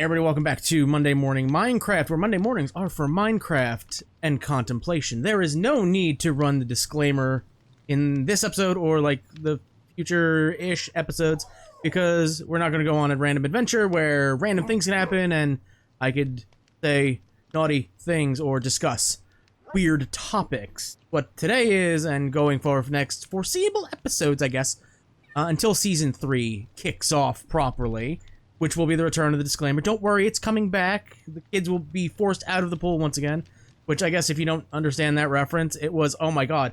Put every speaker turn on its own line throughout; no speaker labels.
Everybody, welcome back to Monday Morning Minecraft, where Monday mornings are for Minecraft and contemplation. There is no need to run the disclaimer in this episode or like the future-ish episodes, because we're not going to go on a random adventure where random things can happen and I could say naughty things or discuss weird topics. What today is, and going for next foreseeable episodes, I guess, until Season 3 kicks off properly, which will be the return of the disclaimer. Don't worry, it's coming back. The kids will be forced out of the pool once again, which I guess if you don't understand that reference, it was, oh my god.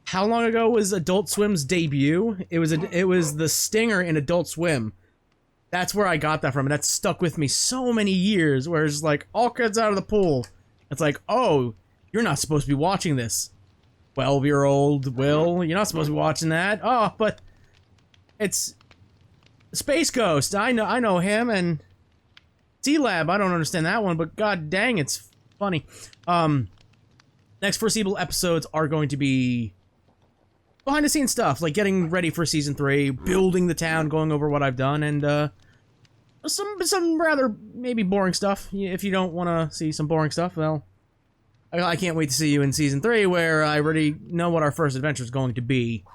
How long ago was Adult Swim's debut? It was the stinger in Adult Swim. That's where I got that from, and that stuck with me so many years, where it's like, all kids out of the pool. It's like, oh, you're not supposed to be watching this. 12-year-old Will, you're not supposed to be watching that. Oh, but it's Space Ghost. I know him, and T-Lab. I don't understand that one, but god dang, it's funny. Next foreseeable episodes are going to be behind the scenes stuff, like getting ready for Season 3, building the town, going over what I've done, and some rather maybe boring stuff. If you don't want to see some boring stuff, well, I can't wait to see you in Season 3, where I already know what our first adventure is going to be.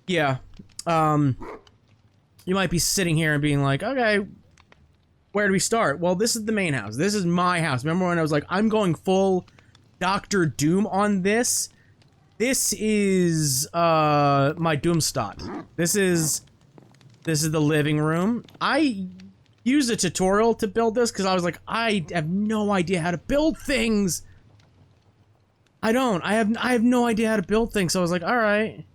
Yeah, you might be sitting here and being like, okay, where do we start? Well, this is the main house. This is my house. Remember when I was like, I'm going full Dr. Doom on this? This is, my Doomstot. This is the living room. I used a tutorial to build this because I was like, I have no idea how to build things. I have no idea how to build things, so I was like, alright.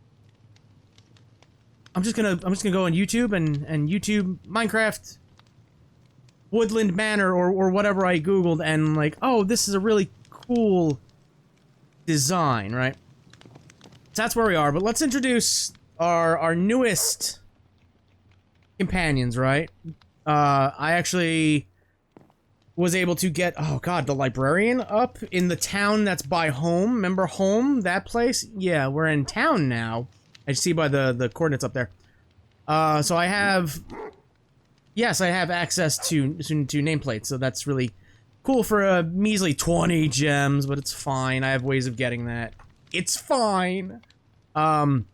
I'm just gonna go on YouTube and YouTube Minecraft Woodland Manor or whatever I googled, and like, oh, this is a really cool design, right? So that's where we are, but let's introduce our newest companions, right? I actually was able to get, oh god, the librarian up in the town that's by Home. Remember Home? That place? Yeah, we're in town now. I see by the coordinates up there. So I have... Yes, I have access to nameplates, so that's really cool for a measly 20 gems, but it's fine. I have ways of getting that. It's fine! Obviously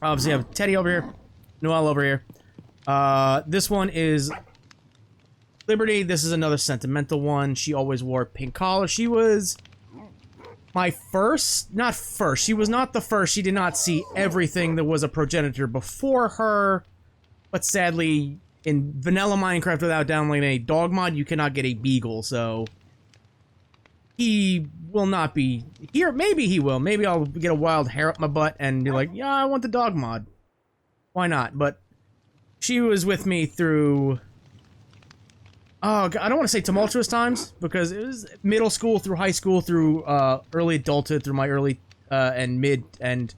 I have Teddy over here. Noelle over here. This one is Liberty. This is another sentimental one. She always wore pink collar. She was... my first? Not first. She was not the first. She did not see everything that was a progenitor before her. But sadly, in vanilla Minecraft, without downloading a dog mod, you cannot get a beagle, so... he will not be here. Maybe he will. Maybe I'll get a wild hair up my butt and be like, yeah, I want the dog mod. Why not? But she was with me through... oh, I don't want to say tumultuous times, because it was middle school through high school through early adulthood through my early and mid and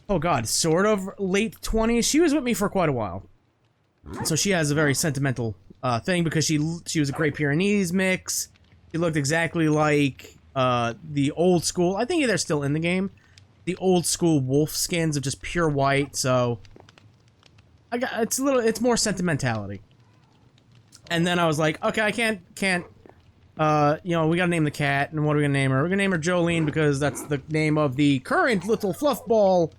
oh god, sort of late 20s. She was with me for quite a while, so she has a very sentimental thing because she was a Great Pyrenees mix. She looked exactly like the old school. I think they're still in the game. The old school wolf skins of just pure white. So it's more sentimentality. And then I was like, okay, I can't, you know, we gotta name the cat, and what are we gonna name her? We're gonna name her Jolene, because that's the name of the current little fluff ball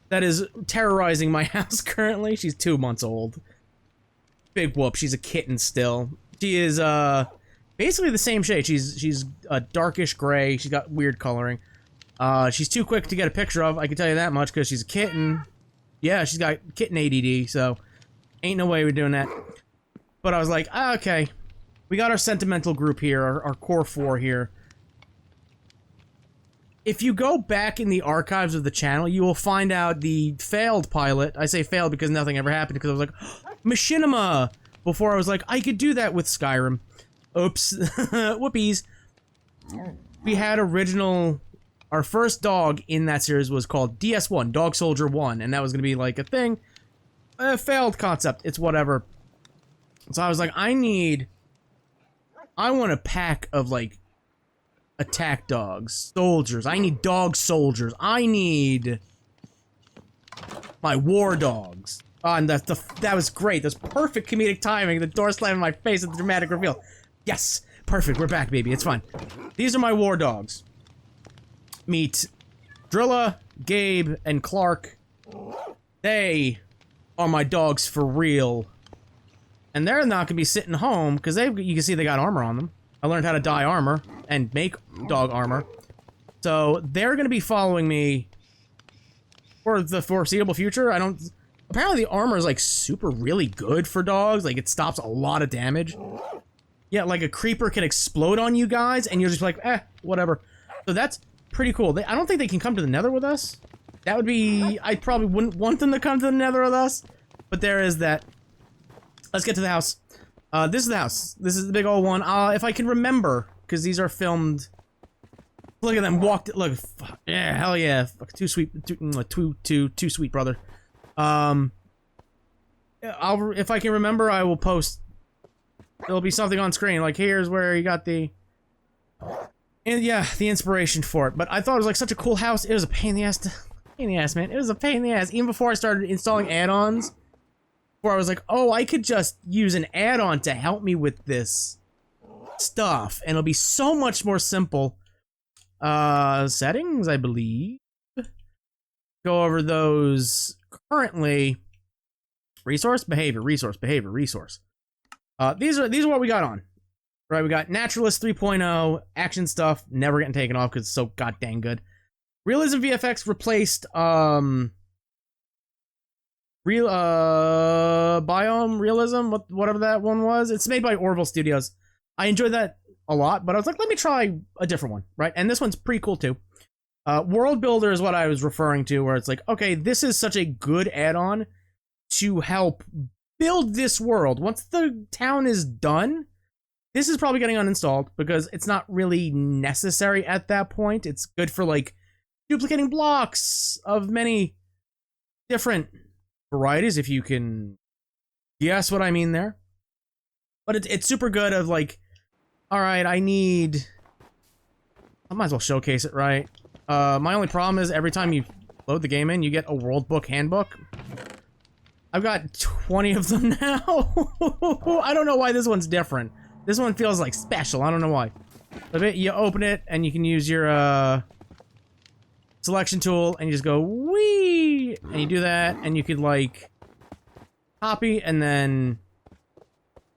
that is terrorizing my house currently. She's 2 months old. Big whoop, she's a kitten still. She is, basically the same shade. She's a darkish gray, she's got weird coloring. She's too quick to get a picture of, I can tell you that much, because she's a kitten. Yeah, she's got kitten ADD, so ain't no way we're doing that. But I was like, ah, okay, we got our sentimental group here, our core 4 here. If you go back in the archives of the channel, you will find out the failed pilot. I say failed because nothing ever happened, because I was like, machinima! Before I was like, I could do that with Skyrim. Oops. Whoopies. We had our first dog in that series was called DS1, Dog Soldier 1, and that was going to be like a thing. A failed concept, it's whatever. So I was like, I want a pack of, like, attack dogs. Soldiers. I need dog soldiers. I need my war dogs. Oh, and that was great. That's perfect comedic timing. The door slammed in my face at the dramatic reveal. Yes! Perfect, we're back, baby. It's fine. These are my war dogs. Meet Drilla, Gabe, and Clark. They are my dogs for real. And they're not gonna be sitting home, because you can see they got armor on them. I learned how to dye armor and make dog armor. So they're gonna be following me for the foreseeable future. Apparently the armor is like super really good for dogs. Like it stops a lot of damage. Yeah, like a creeper can explode on you guys and you're just like, whatever. So that's pretty cool. I don't think they can come to the Nether with us. That would be, I probably wouldn't want them to come to the Nether with us. But there is that. Let's get to the house. This is the house. This is the big old one. If I can remember, because these are filmed. Look at them walked. Look, yeah, hell yeah, too sweet, too sweet, brother. If I can remember, I will post. There'll be something on screen. Like here's where you got the. And yeah, the inspiration for it. But I thought it was like such a cool house. It was a pain in the ass, man. It was a pain in the ass. Even before I started installing add-ons. Where I was like, oh, I could just use an add-on to help me with this stuff, and it'll be so much more simple. Settings, I believe. Go over those currently. Resource, behavior, resource, behavior, resource. These are what we got on. Right, we got Naturalist 3.0, action stuff, never getting taken off because it's so goddamn good. Realism VFX replaced, Biome Realism, whatever that one was. It's made by Orville Studios. I enjoyed that a lot, but I was like, let me try a different one, right? And this one's pretty cool too. World Builder is what I was referring to, where it's like, okay, this is such a good add-on to help build this world. Once the town is done, this is probably getting uninstalled because it's not really necessary at that point. It's good for like duplicating blocks of many different varieties, if you can guess what I mean there. But it's super good of like, all right, I might as well showcase it, right? My only problem is every time you load the game in, you get a world book handbook. I've got 20 of them now. I don't know why this one's different. This one feels like special. I don't know why. But you open it and you can use your selection tool and you just go wee, and you do that, and you could like copy and then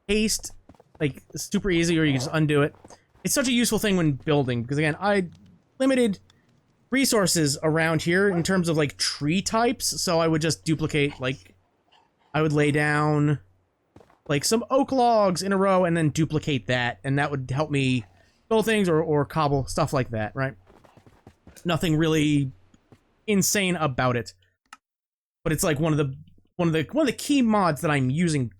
paste, like super easy, or you can just undo it. It's such a useful thing when building because again, I limited resources around here in terms of like tree types, so I would just duplicate, like I would lay down like some oak logs in a row and then duplicate that, and that would help me build things or cobble stuff like that, right? Nothing really insane about it, but it's like one of the key mods that I'm using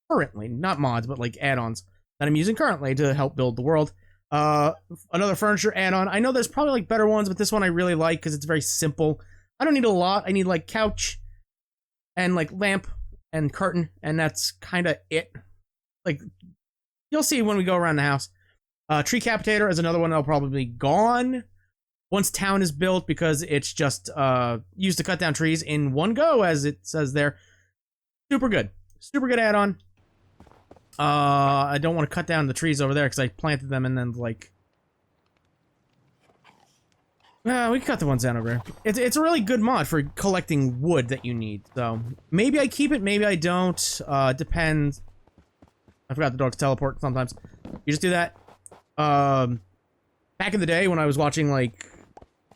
currently. Not mods, but like add-ons that I'm using currently to help build the world. Another furniture add-on. I know there's probably like better ones, but this one I really like because it's very simple. I don't need a lot. I need like couch and like lamp and curtain, and that's kind of it. Like you'll see when we go around the house. Tree capitator is another one that'll probably be gone once town is built because it's just used to cut down trees in one go, as it says there. Super good add-on. I don't want to cut down the trees over there because I planted them and then like we can cut the ones down over there. It's a really good mod for collecting wood that you need. So maybe I keep it, maybe I don't. Depends. I forgot the dogs teleport sometimes. You just do that. Back in the day when I was watching like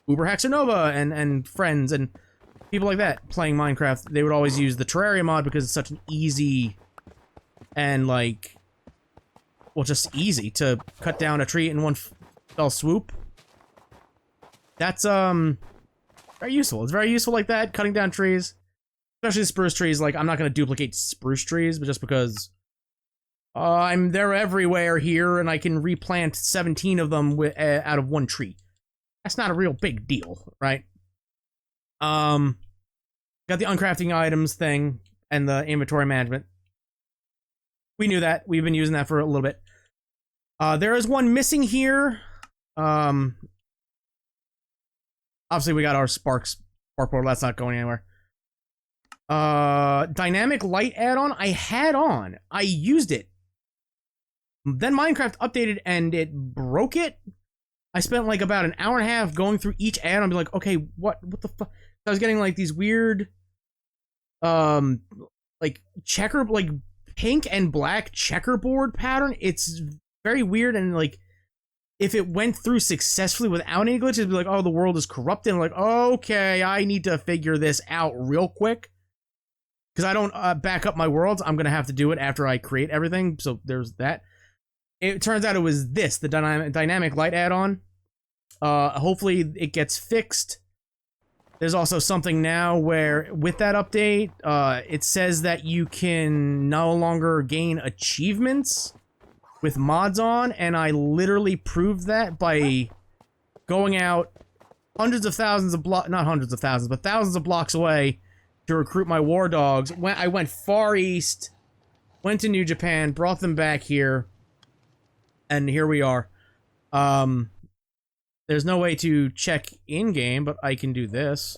Uber Haxer Nova and friends and people like that playing Minecraft, they would always use the Terraria mod because it's such an easy and like, well, just easy to cut down a tree in one fell swoop. That's very useful. It's very useful like that, cutting down trees, especially spruce trees. Like I'm not gonna duplicate spruce trees, but just because they're everywhere here, and I can replant 17 of them out of one tree. That's not a real big deal, right? Got the uncrafting items thing and the inventory management. We knew that. We've been using that for a little bit. There is one missing here. Obviously, we got our spark portal. That's not going anywhere. Dynamic light add-on I had on. I used it. Then Minecraft updated and it broke it. I spent like about an hour and a half going through each add-on and be like, okay, what the fuck? I was getting like these weird, like like pink and black checkerboard pattern. It's very weird, and like if it went through successfully without any glitches, it'd be like, oh, the world is corrupted. I'm like, okay, I need to figure this out real quick. Because I don't back up my worlds, I'm going to have to do it after I create everything, so there's that. It turns out it was this, the dynamic light add-on. Hopefully it gets fixed. There's also something now where, with that update, it says that you can no longer gain achievements with mods on, and I literally proved that by going out hundreds of thousands of blocks, not hundreds of thousands, but thousands of blocks away to recruit my war dogs. I went far east, went to New Japan, brought them back here, and here we are. There's no way to check in-game, but I can do this.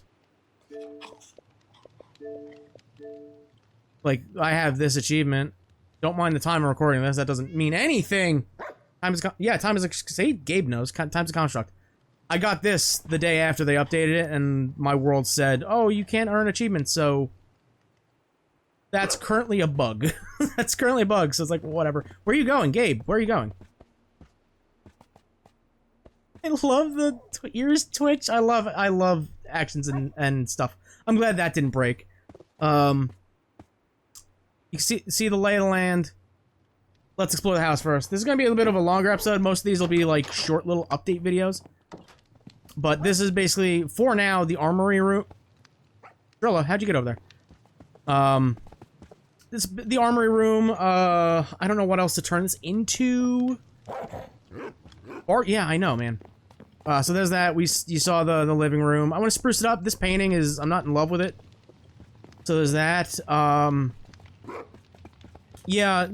Like, I have this achievement. Don't mind the time I'm recording this. That doesn't mean anything. Time is say Gabe knows. Time's a construct. I got this the day after they updated it, and my world said, oh, you can't earn achievements, so that's currently a bug. That's currently a bug, so it's like, whatever. Where are you going, Gabe? Where are you going? I love the ears twitch. I love actions and stuff. I'm glad that didn't break. You see the lay of the land. Let's explore the house first. This is gonna be a little bit of a longer episode. Most of these will be like short little update videos. But this is basically, for now, the armory room. Drilla, how'd you get over there? The armory room. I don't know what else to turn this into. Or yeah, I know, man. So there's that. You saw the living room. I want to spruce it up. This painting is, I'm not in love with it. So there's that. Yeah,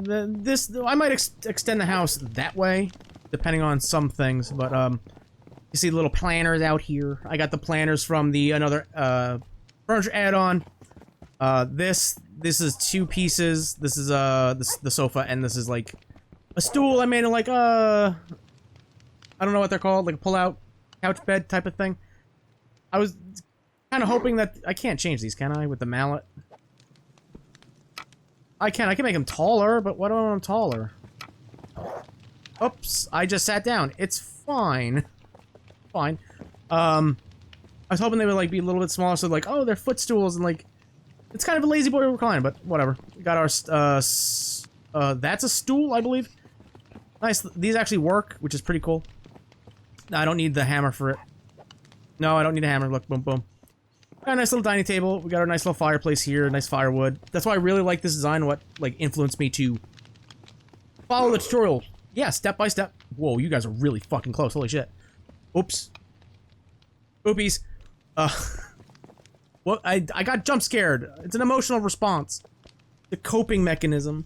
I might extend the house that way, depending on some things. But you see the little planners out here. I got the planners from the another furniture add-on. This is 2 pieces. This is the sofa, and this is like a stool. I made it like I don't know what they're called, like a pull-out couch bed type of thing. I was kind of hoping that I can't change these, can I, with the mallet? I can make them taller, but what do I want them taller? Oops, I just sat down. It's fine. Fine. I was hoping they would like be a little bit smaller, so like, oh, they're footstools, and like, it's kind of a lazy boy recliner, but whatever. We got our that's a stool, I believe. Nice. These actually work, which is pretty cool. I don't need the hammer for it. No, I don't need a hammer. Look, boom, boom. Got a nice little dining table. We got our nice little fireplace here, nice firewood. That's why I really like this design, what like influenced me to follow the tutorial. Yeah, step by step. Whoa, you guys are really fucking close. Holy shit. Oops. Oopies. Well, I got jump scared. It's an emotional response. The coping mechanism.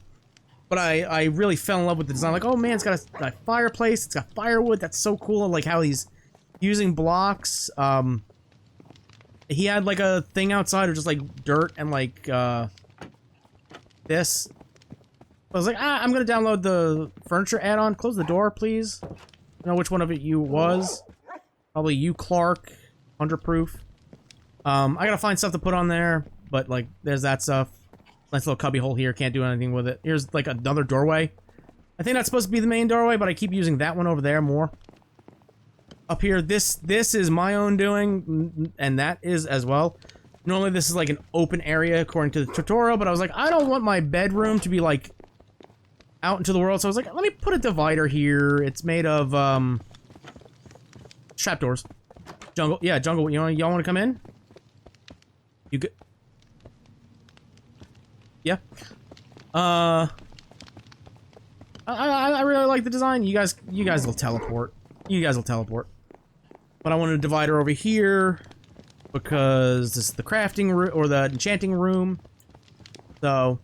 But I really fell in love with the design. Like, oh man, it's got a fireplace, it's got firewood, that's so cool. And like how he's using blocks. He had like a thing outside of just like dirt and like this. I was like, I'm gonna download the furniture add-on. Close the door, please. I don't know which one of it you was. Probably you, Clark. 100-proof. I gotta find stuff to put on there, but like, there's that stuff. Nice little cubby hole here, can't do anything with it. Here's like another doorway. I think that's supposed to be the main doorway, but I keep using that one over there more. Up here, this is my own doing, and that is as well. Normally this is like an open area according to the tutorial, but I was like, I don't want my bedroom to be like out into the world, so I was like, let me put a divider here. It's made of trapdoors. Jungle, yeah, jungle. Y'all want to come in? You good? Yeah. I really like the design. You guys will teleport. You guys will teleport. But I wanted a divider over here because this is the crafting room or the enchanting room. So,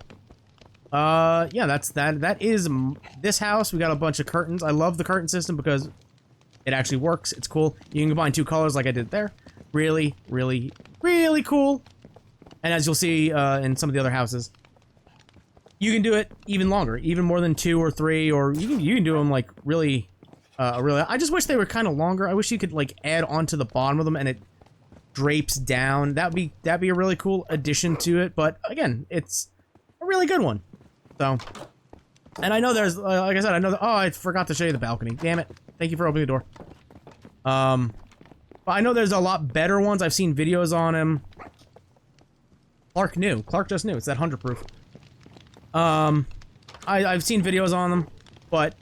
yeah, that is this house. We got a bunch of curtains. I love the curtain system because it actually works. It's cool. You can combine 2 colors like I did there. Really, really, really cool. And as you'll see in some of the other houses, you can do it even longer, even more than 2 or 3, or you can do them like really, really. I just wish they were kind of longer. I wish you could like add onto the bottom of them and it drapes down. That'd be a really cool addition to it. But again, it's a really good one. So, and I know there's like I said, I know. Oh, I forgot to show you the balcony. Damn it! Thank you for opening the door. But I know there's a lot better ones. I've seen videos on him. Clark knew. Clark just knew. It's that 100 proof. I've seen videos on them, but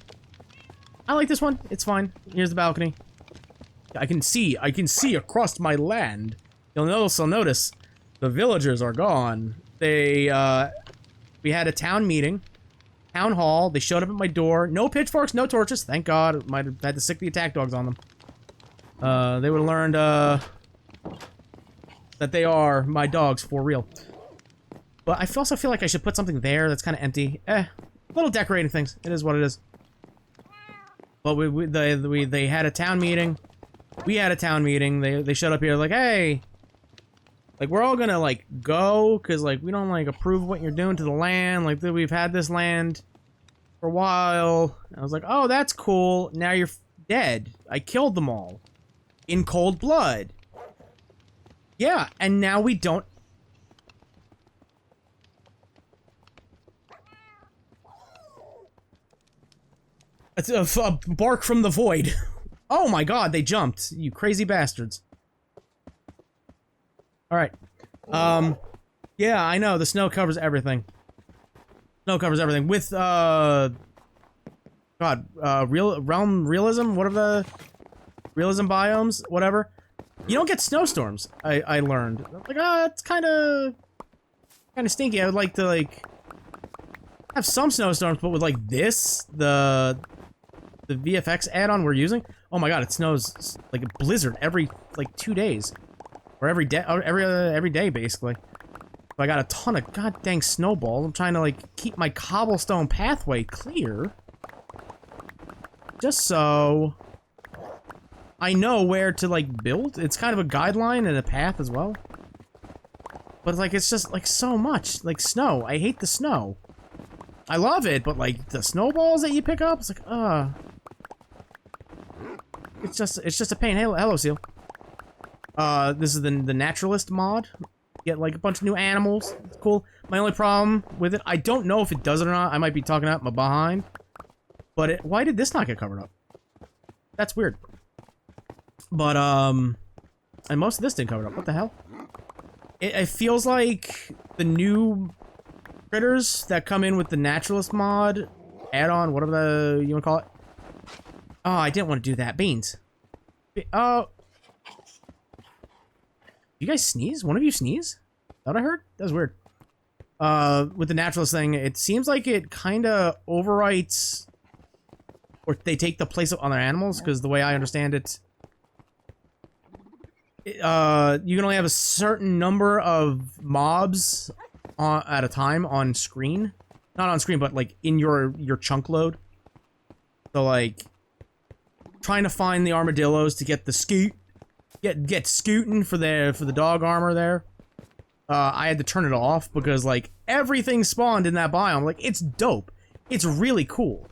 I like this one. It's fine. Here's the balcony. I can see across my land. You'll notice the villagers are gone. They, we had a town meeting, town hall. They showed up at my door. No pitchforks, no torches. Thank God. Might have had to sick the attack dogs on them. They would have learned, that they are my dogs for real. But I also feel like I should put something there that's kind of empty. Little decorating things. It is what it is. But they had a town meeting. We had a town meeting. They showed up here like, hey, like we're all gonna like go because like we don't like approve what you're doing to the land. Like we've had this land for a while. And I was like, oh, that's cool. Now you're dead. I killed them all in cold blood. Yeah, and now we don't. It's a bark from the void. Oh my God, they jumped. You crazy bastards. Alright. Yeah, I know. The snow covers everything. Snow covers everything. With, God, realm realism? What are the... Realism biomes? Whatever. You don't get snowstorms, I learned. Like, it's kinda stinky. I would like to, like... have some snowstorms, but with, like, this, the VFX add-on we're using, oh my God, it snows like a blizzard every like 2 days, or every day, every day basically. So I got a ton of god dang snowballs. I'm trying to like keep my cobblestone pathway clear, just so I know where to like build. It's kind of a guideline and a path as well. But like it's just like so much like snow. I hate the snow. I love it, but like the snowballs that you pick up, it's like it's just a pain. Hello, Seal. This is the naturalist mod. Get like a bunch of new animals. It's cool. My only problem with it, I don't know if it does it or not. I might be talking out my behind. But why did this not get covered up? That's weird. But and most of this didn't cover it up. What the hell? It feels like the new critters that come in with the naturalist mod add-on, whatever you want to call it. Oh, I didn't want to do that. Beans. Oh. You guys sneeze? One of you sneeze? Is that what I heard? That was weird. With the naturalist thing, it seems like it kind of overwrites, or they take the place of other animals, because the way I understand it, you can only have a certain number of mobs at a time on screen. Not on screen, but like in your chunk load. So like trying to find the armadillos to get the get scooting for the dog armor there. I had to turn it off because like everything spawned in that biome. Like it's dope. It's really cool.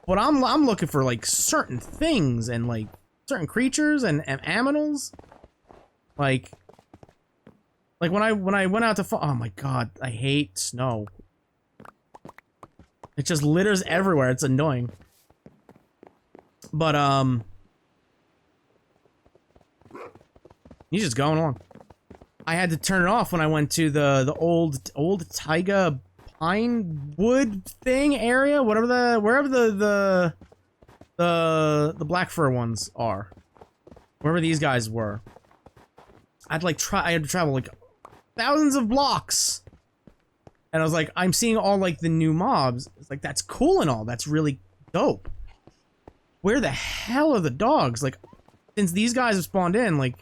But I'm looking for like certain things and like certain creatures and aminals. Like when I went out to oh my God, I hate snow. It just litters everywhere. It's annoying. But he's just going along. I had to turn it off when I went to the old taiga pine wood thing area, wherever the black fur ones are, wherever these guys were. I had to travel like thousands of blocks, and I was like, I'm seeing all like the new mobs. It's like that's cool and all. That's really dope. Where the hell are the dogs? Like, since these guys have spawned in, like,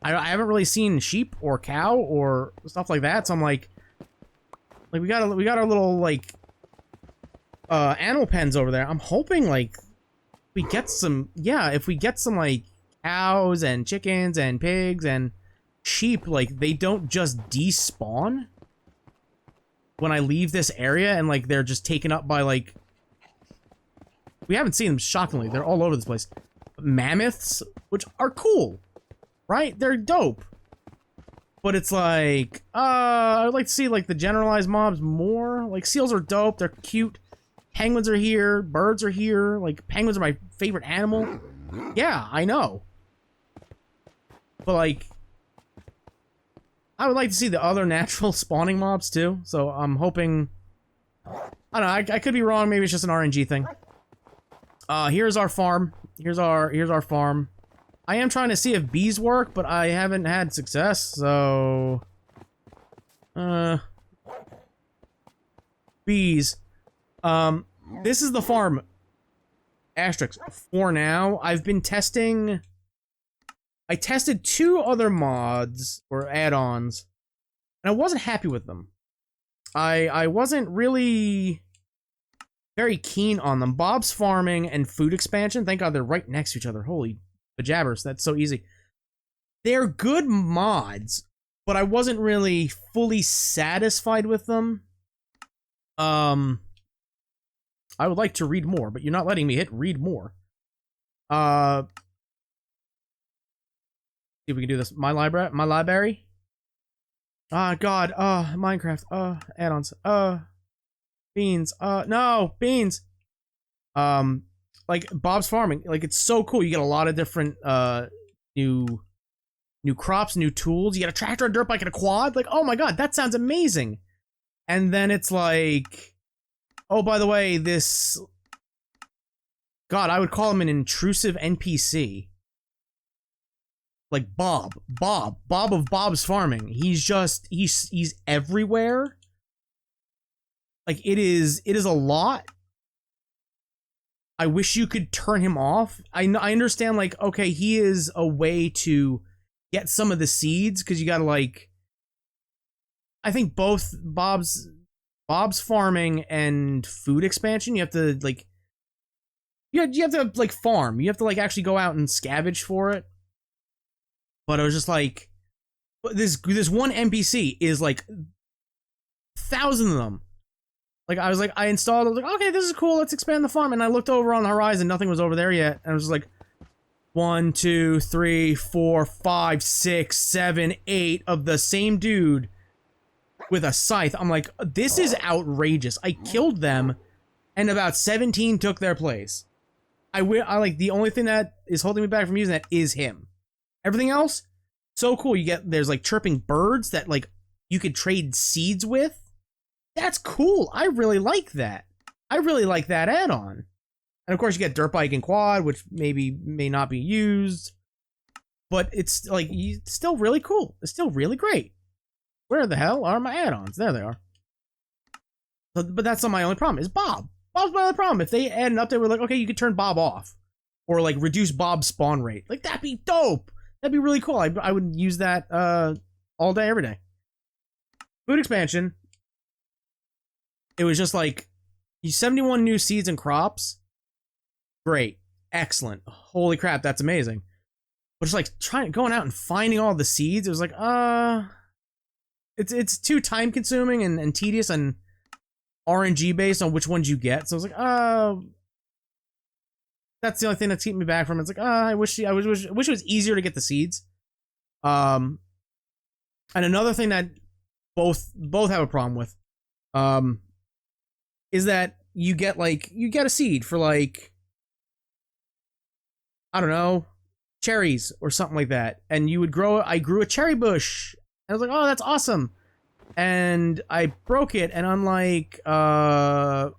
I haven't really seen sheep or cow or stuff like that. So I'm like we got our little like animal pens over there. I'm hoping like if we get some like cows and chickens and pigs and sheep, like, they don't just despawn when I leave this area and, like, they're just taken up by, like... We haven't seen them, shockingly. They're all over this place. Mammoths, which are cool, right? They're dope. But it's like, I'd like to see, like, the generalized mobs more. Like, seals are dope. They're cute. Penguins are here. Birds are here. Like, penguins are my favorite animal. Yeah, I know. But, like, I would like to see the other natural spawning mobs, too. So, I'm hoping... I don't know, I could be wrong. Maybe it's just an RNG thing. Here's our farm. Here's our farm. I am trying to see if bees work, but I haven't had success, so... Bees. This is the farm. Asterisk. For now, I've been testing... I tested 2 other mods, or add-ons, and I wasn't happy with them. I wasn't really very keen on them. Bob's Farming and Food Expansion, thank God they're right next to each other. Holy bejabbers, that's so easy. They're good mods, but I wasn't really fully satisfied with them. I would like to read more, but you're not letting me hit read more. See if we can do this. My library. Ah, God. Minecraft. Add-ons. Beans. No, beans. Like Bob's Farming. Like, it's so cool. You get a lot of different new crops, new tools. You get a tractor, a dirt bike, and a quad. Like, oh my God, that sounds amazing. And then it's like, oh, by the way, this... God, I would call him an intrusive NPC. Like Bob of Bob's Farming. He's just, he's everywhere. Like, it is a lot. I wish you could turn him off. I understand, like, okay, he is a way to get some of the seeds, because you gotta, like... I think both Bob's Farming and Food Expansion, you have to, like... You have to, like, farm. You have to, like, actually go out and scavenge for it. But I was just like... This one NPC is, like... thousands of them. Like, I was like, I installed, I was like, okay, this is cool, let's expand the farm. And I looked over on the horizon, nothing was over there yet. And I was just like, 1, 2, 3, 4, 5, 6, 7, 8 of the same dude with a scythe. I'm like, this is outrageous. I killed them, and about 17 took their place. I like, the only thing that is holding me back from using that is him. Everything else, so cool. There's like chirping birds that, like, you could trade seeds with. That's cool. I really like that. I really like that add-on. And of course, you get dirt bike and quad, which may not be used, but it's like, it's still really cool. It's still really great. Where the hell are my add-ons? There they are. But that's not my only problem. Is Bob. Bob's my only problem. If they add an update, we're like, okay, you could turn Bob off, or like reduce Bob's spawn rate. Like, that'd be dope. That'd be really cool. I would use that all day, every day. Food Expansion. It was just like, 71 new seeds and crops. Great. Excellent. Holy crap, that's amazing. But just like going out and finding all the seeds, it was like, it's too time consuming and tedious and RNG based on which ones you get. So I was like, that's the only thing that's keeping me back from it. It's like, I wish it was easier to get the seeds. And another thing that both have a problem with, is that you get a seed for, like, I don't know, cherries or something like that. And you would grow, I grew a cherry bush. And I was like, oh, that's awesome. And I broke it, and I'm like, we'll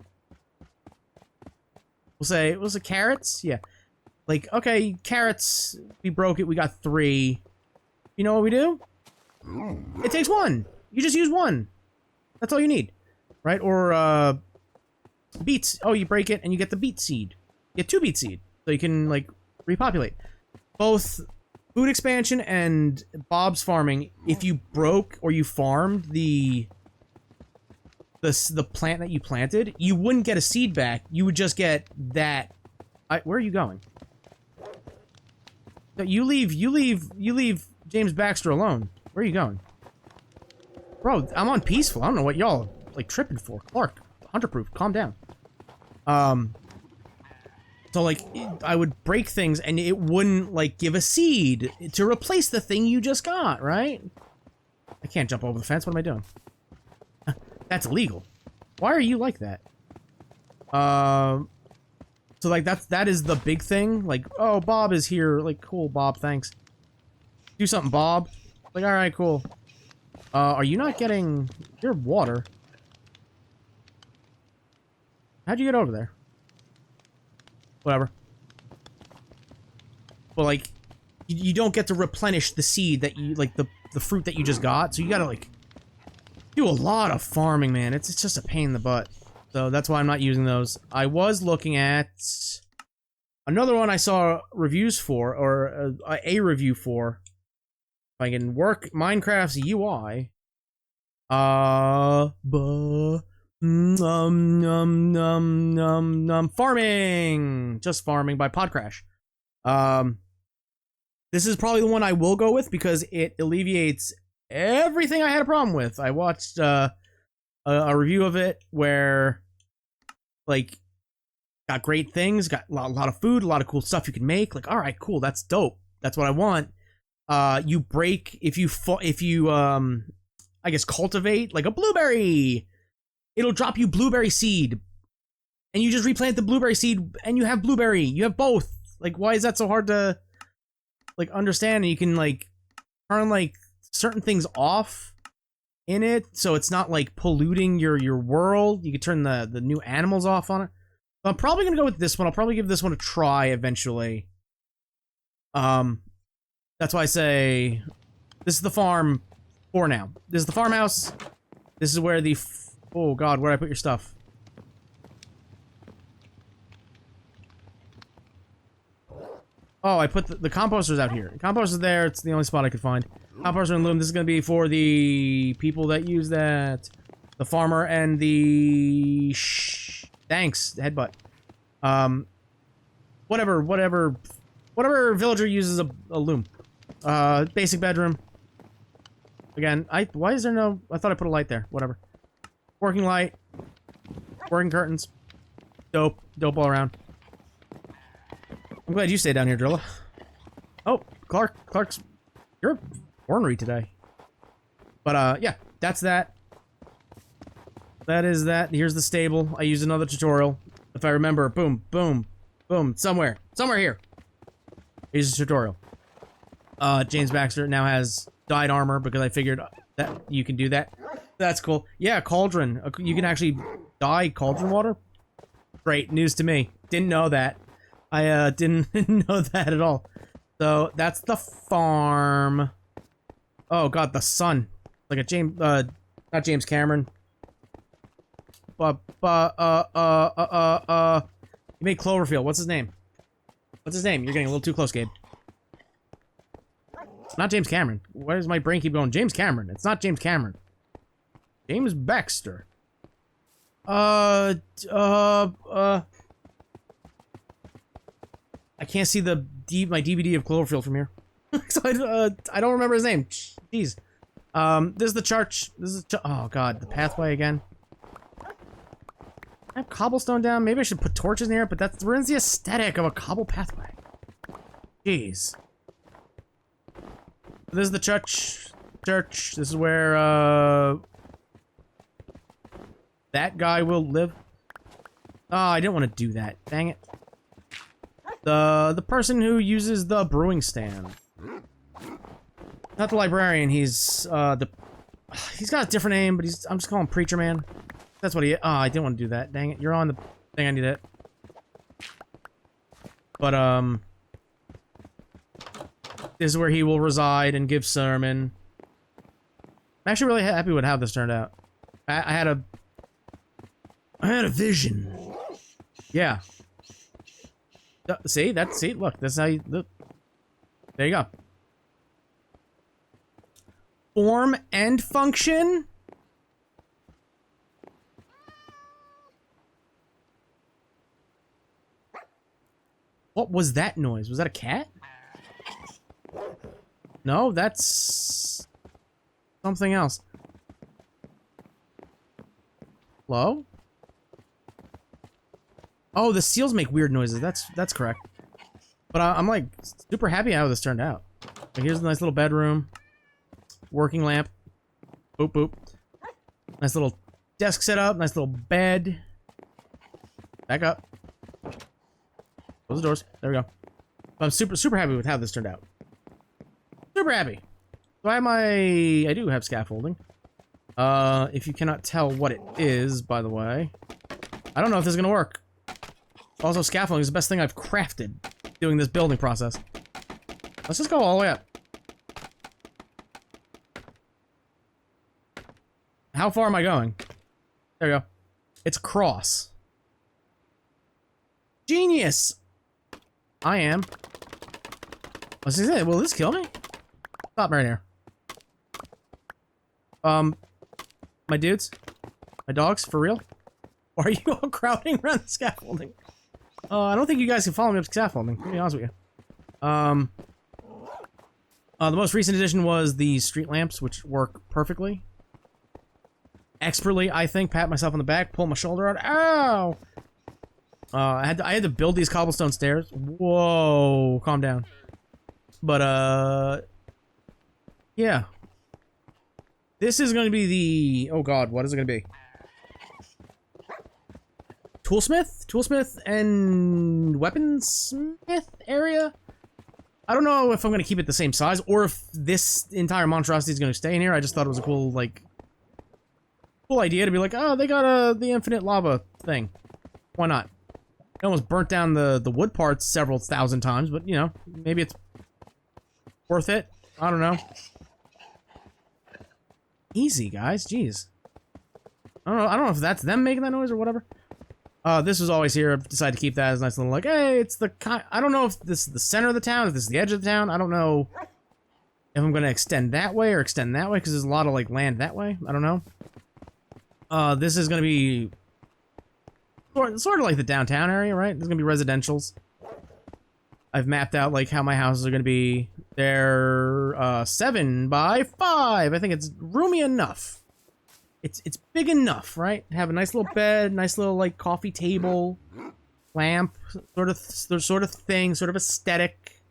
say, was it carrots? Yeah. Like, okay, carrots, we broke it, we got 3. You know what we do? It takes 1. You just use 1. That's all you need. Right? Or, beets. Oh, you break it, and you get the beet seed. You get 2 beet seed. So you can, like, repopulate. Both Food Expansion and Bob's Farming, if you broke or you farmed the plant that you planted, you wouldn't get a seed back. You would just get that. Where are you going? You leave James Baxter alone. Where are you going? Bro, I'm on peaceful. I don't know what y'all, like, tripping for. Clark, 100-proof. Calm down. So, like, I would break things, and it wouldn't, like, give a seed to replace the thing you just got, right? I can't jump over the fence. What am I doing? That's illegal. Why are you like that? So, like, that is the big thing. Like, oh, Bob is here. Like, cool, Bob, thanks. Do something, Bob. Like, alright, cool. Are you not getting your water? How'd you get over there? Whatever. But, like, you don't get to replenish the seed that you, like, the fruit that you just got. So you gotta, like, do a lot of farming, man. It's just a pain in the butt. So that's why I'm not using those. I was looking at another one I saw reviews for, or a review for. If I can work Minecraft's UI. Farming! Just farming by Podcrash. This is probably the one I will go with because it alleviates everything I had a problem with. I watched a review of it where, like, got great things, got a lot of food, a lot of cool stuff you can make. Like, all right, cool, that's dope. That's what I want. You break if you I guess cultivate like a blueberry. It'll drop you blueberry seed, and you just replant the blueberry seed, and you have blueberry. You have both. Like, why is that so hard to, like, understand? And you can, like, turn, like, certain things off in it, so it's not, like, polluting your world. You can turn the new animals off on it. So I'm probably gonna go with this one. I'll probably give this one a try eventually. That's why I say this is the farm for now. This is the farmhouse. This is where the oh god, where'd I put your stuff? Oh, I put the composter's out here. The composter's there. It's the only spot I could find. Composter and loom. This is gonna be for the people that use that. The farmer and the thanks, headbutt. Whatever villager uses a loom. Basic bedroom. Again, why is there no, I thought I put a light there. Whatever. Working light. Working curtains. Dope all around. I'm glad you stayed down here, Drilla. Oh, Clark's, you're ornery today. But, yeah, that's that. That is that. Here's the stable. I used another tutorial. If I remember, boom, boom, boom, somewhere here. Here's the tutorial. James Baxter now has dyed armor because I figured that you can do that. That's cool. Yeah, cauldron. You can actually dye cauldron water. Great news to me. Didn't know that. I didn't know that at all. So that's the farm. Oh god, the sun. Like a James, not James Cameron. You made Cloverfield. What's his name? What's his name? You're getting a little too close, Gabe. Not James Cameron. Why does my brain keep going? James Cameron. It's not James Cameron. James Baxter. I can't see my DVD of Cloverfield from here. So I don't remember his name. Jeez. This is the church. This is oh god, the pathway again. I have cobblestone down. Maybe I should put torches near it, but that ruins the aesthetic of a cobble pathway. Jeez. This is the church. This is where, that guy will live. Oh, I didn't want to do that. Dang it. The person who uses the brewing stand. Not the librarian, he's, he's got a different name, but I'm just calling him Preacher Man. That's what he, oh, I didn't want to do that. Dang it, you're on the thing, I need it. But, this is where he will reside and give sermon. I'm actually really happy with how this turned out. I had a vision. Yeah. See, look, that's how you, look. There you go. Form and function? What was that noise? Was that a cat? No, that's something else. Hello? Oh, the seals make weird noises. That's correct. But I'm like super happy how this turned out. Like, here's a nice little bedroom, working lamp. Boop boop. Nice little desk setup. Nice little bed. Back up. Close the doors. There we go. I'm super happy with how this turned out. Super happy. So I have I do have scaffolding. If you cannot tell what it is, by the way, I don't know if this is gonna work. Also, scaffolding is the best thing I've crafted doing this building process. Let's just go all the way up. How far am I going? There we go. It's a cross. Genius! I am. What's this say? Will this kill me? Stop right here. My dudes? My dogs? For real? Why are you all crowding around the scaffolding? I don't think you guys can follow me up scaffolding, to be honest with you. The most recent addition was the street lamps, which work perfectly. Expertly, I think. Pat myself on the back, pull my shoulder out. Ow! I had to build these cobblestone stairs. Whoa, calm down. But, yeah. This is going to be the... Oh god, what is it going to be? Toolsmith? Toolsmith and weaponsmith area? I don't know if I'm going to keep it the same size, or if this entire monstrosity is going to stay in here. I just thought it was a cool, like... Cool idea to be like, oh, they got the infinite lava thing. Why not? It almost burnt down the wood parts several thousand times, but, you know, maybe it's worth it. I don't know. Easy, guys. Jeez. I don't know if that's them making that noise or whatever. This was always here. I've decided to keep that as a nice little, like, hey, it's the I don't know if this is the center of the town, if this is the edge of the town. I don't know if I'm going to extend that way or extend that way, because there's a lot of, like, land that way. I don't know. This is going to be sort of like the downtown area, right? There's going to be residentials. I've mapped out, like, how my houses are going to be. They're 7 by 5. I think it's roomy enough. It's big enough, right? Have a nice little bed, nice little, like, coffee table, lamp, sort of thing, sort of aesthetic.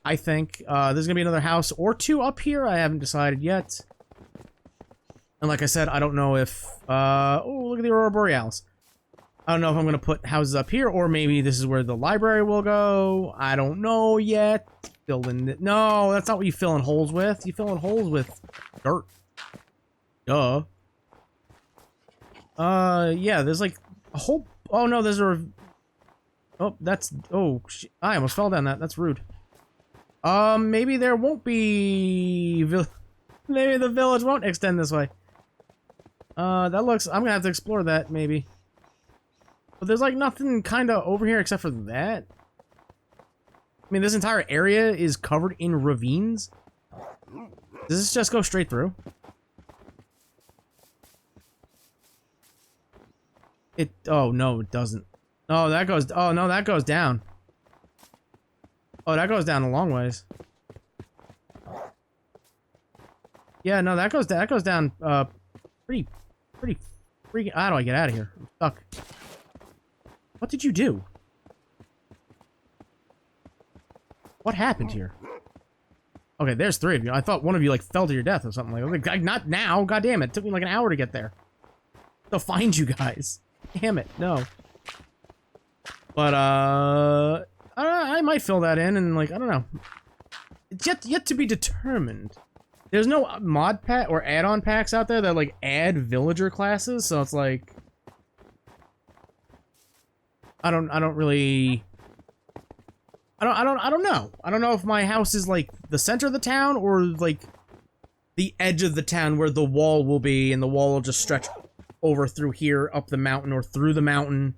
I think. There's gonna be another house or two up here. I haven't decided yet. And like I said, I don't know if, oh, look at the Aurora Borealis. I don't know if I'm gonna put houses up here, or maybe this is where the library will go. I don't know yet. No, that's not what you fill in holes with. You fill in holes with dirt. Duh. Yeah, there's like a whole... Oh, no, there's a... Oh, that's... Oh, I almost fell down that. That's rude. Maybe there won't be... Maybe the village won't extend this way. That looks... I'm gonna have to explore that, maybe. But there's like nothing kinda over here except for that. I mean, this entire area is covered in ravines. Does this just go straight through? Oh, no, it doesn't. Oh, that goes... Oh, no, that goes down. Oh, that goes down a long ways. Yeah, no, that goes down, pretty freaking... How do I get out of here? I'm stuck. What did you do? What happened here? Okay, there's 3 of you. I thought one of you, like, fell to your death or something like, not now. God damn it. It took me like an hour to get there. To find you guys. Damn it. No. But, I might fill that in and, like, I don't know. It's yet to be determined. There's no mod pack or add-on packs out there that, like, add villager classes, so it's like... I don't really... I don't know. I don't know if my house is, like, the center of the town or, like, the edge of the town where the wall will be, and the wall will just stretch over through here, up the mountain, or through the mountain,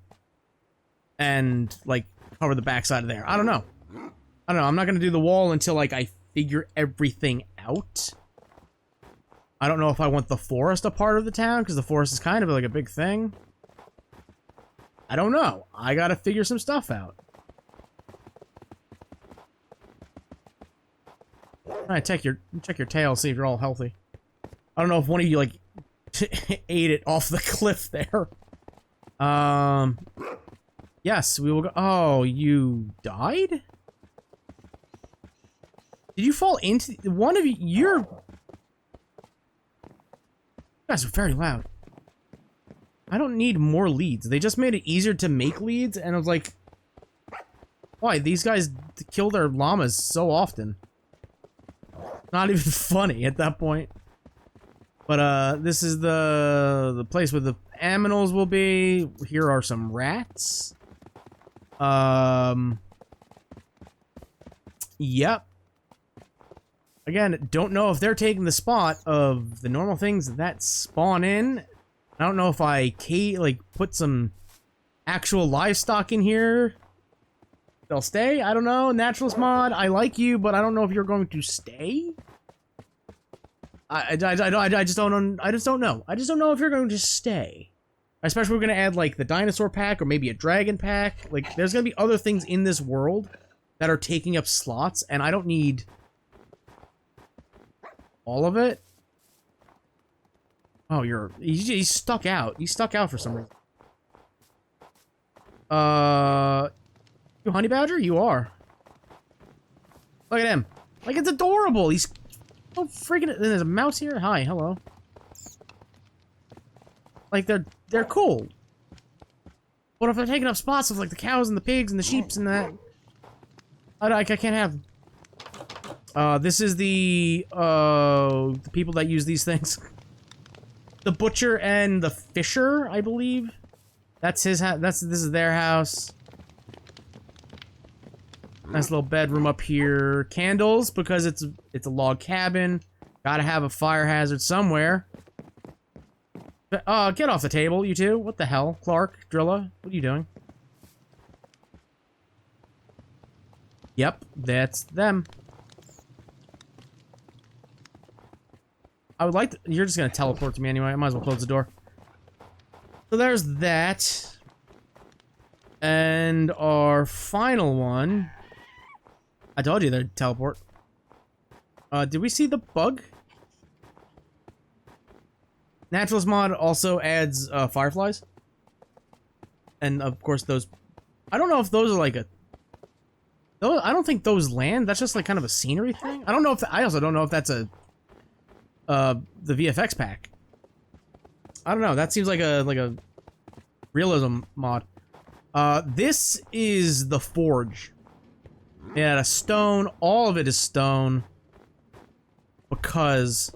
and, like, cover the backside of there. I don't know. I don't know. I'm not gonna do the wall until, like, I figure everything out. I don't know if I want the forest a part of the town, because the forest is kind of, like, a big thing. I don't know. I gotta figure some stuff out. All right, check your tail, see if you're all healthy. I don't know if one of you like ate it off the cliff there. Yes, we will go. Oh, you died? Did you fall into one of you? You guys are very loud. I don't need more leads. They just made it easier to make leads, and I was like, why? These guys kill their llamas so often. Not even funny at that point. But, this is the place where the aminals will be. Here are some rats. Yep. Again, don't know if they're taking the spot of the normal things that spawn in. I don't know if I, put some actual livestock in here. They'll stay? I don't know. Naturalist mod, I like you, but I don't know if you're going to stay. I just don't know. I just don't know. I just don't know if you're going to stay. Especially if we're going to add, like, the dinosaur pack or maybe a dragon pack. Like, there's going to be other things in this world that are taking up slots, and I don't need all of it. Oh, he's stuck out. He's stuck out for some reason. You honey badger? You are. Look at him. Like, it's adorable. He's so freaking... There's a mouse here. Hi, hello. Like, they're cool. But if they're taking up spots of, like, the cows and the pigs and the sheeps and that... I can't have them. This is the people that use these things. The butcher and the fisher, I believe. That's his house. This is their house. Nice little bedroom up here. Candles, because it's a log cabin. Gotta have a fire hazard somewhere. Get off the table, you two. What the hell? Clark, Drilla, what are you doing? Yep, that's them. I would like to... You're just gonna teleport to me anyway. I might as well close the door. So there's that. And our final one... I told you they'd teleport. Did we see the bug? Naturalist mod also adds, fireflies. And, of course, those... I don't know if those are, like, a... I don't think those land. That's just, like, kind of a scenery thing. I don't know if... I also don't know if that's a... the VFX pack. I don't know. That seems like a realism mod. This is the forge. Yeah, stone. All of it is stone. Because